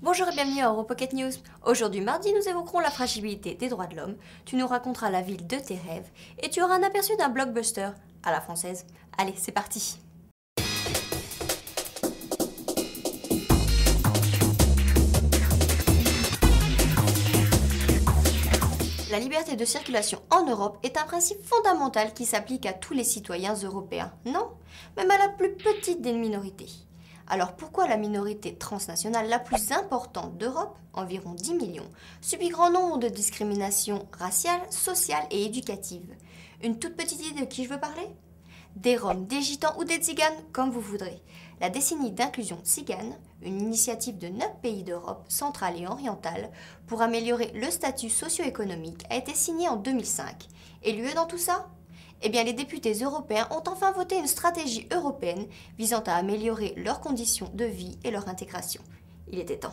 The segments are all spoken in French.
Bonjour et bienvenue à EuroPocket News. Aujourd'hui mardi, nous évoquerons la fragilité des droits de l'homme, tu nous raconteras la ville de tes rêves et tu auras un aperçu d'un blockbuster à la française. Allez, c'est parti. La liberté de circulation en Europe est un principe fondamental qui s'applique à tous les citoyens européens, non? Même à la plus petite des minorités. Alors pourquoi la minorité transnationale la plus importante d'Europe, environ 10 millions, subit grand nombre de discriminations raciales, sociales et éducatives? Une toute petite idée de qui je veux parler? Des Roms, des Gitans ou des Tziganes, comme vous voudrez. La décennie d'inclusion tzigane, une initiative de 9 pays d'Europe centrale et orientale pour améliorer le statut socio-économique, a été signée en 2005. Et lieu dans tout ça? Eh bien, les députés européens ont enfin voté une stratégie européenne visant à améliorer leurs conditions de vie et leur intégration. Il était temps.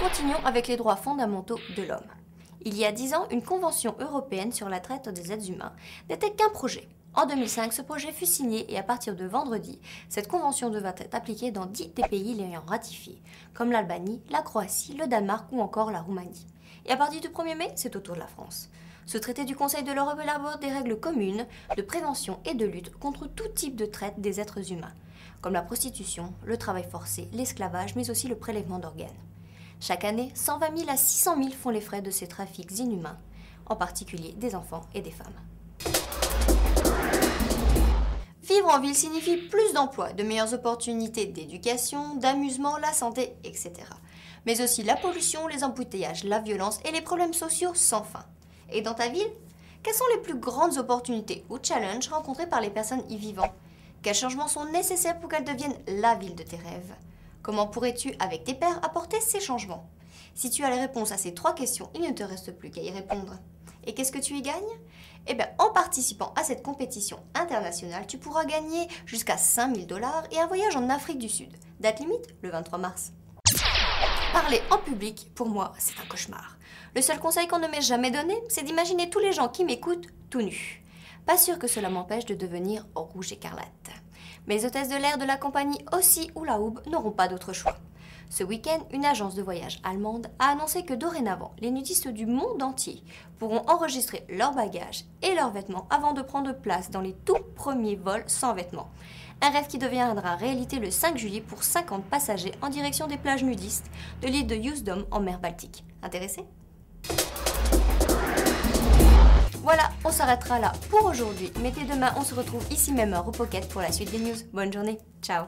Continuons avec les droits fondamentaux de l'homme. Il y a 10 ans, une convention européenne sur la traite des êtres humains n'était qu'un projet. En 2005, ce projet fut signé et à partir de vendredi, cette convention devra être appliquée dans 10 des pays l'ayant ratifiée, comme l'Albanie, la Croatie, le Danemark ou encore la Roumanie. Et à partir du 1er mai, c'est au tour de la France. Ce traité du Conseil de l'Europe élabore des règles communes de prévention et de lutte contre tout type de traite des êtres humains, comme la prostitution, le travail forcé, l'esclavage, mais aussi le prélèvement d'organes. Chaque année, 120 000 à 600 000 font les frais de ces trafics inhumains, en particulier des enfants et des femmes. Vivre en ville signifie plus d'emplois, de meilleures opportunités d'éducation, d'amusement, la santé, etc. Mais aussi la pollution, les embouteillages, la violence et les problèmes sociaux sans fin. Et dans ta ville, quelles sont les plus grandes opportunités ou challenges rencontrés par les personnes y vivant? Quels changements sont nécessaires pour qu'elle devienne la ville de tes rêves? Comment pourrais-tu, avec tes pairs, apporter ces changements? Si tu as les réponses à ces 3 questions, il ne te reste plus qu'à y répondre. Et qu'est-ce que tu y gagnes? Eh bien, en participant à cette compétition internationale, tu pourras gagner jusqu'à 5 000 $ et un voyage en Afrique du Sud. Date limite, le 23 mars. Parler en public, pour moi, c'est un cauchemar. Le seul conseil qu'on ne m'ait jamais donné, c'est d'imaginer tous les gens qui m'écoutent tout nus. Pas sûr que cela m'empêche de devenir rouge écarlate. Mais les hôtesses de l'air de la compagnie Aussie ou la Houb n'auront pas d'autre choix. Ce week-end, une agence de voyage allemande a annoncé que dorénavant, les nudistes du monde entier pourront enregistrer leurs bagages et leurs vêtements avant de prendre place dans les tout premiers vols sans vêtements. Un rêve qui deviendra réalité le 5 juillet pour 50 passagers en direction des plages nudistes de l'île de Usedom en mer Baltique. Intéressé? Voilà, on s'arrêtera là pour aujourd'hui. Mais dès demain, on se retrouve ici même à EuroPocket pour la suite des news. Bonne journée, ciao!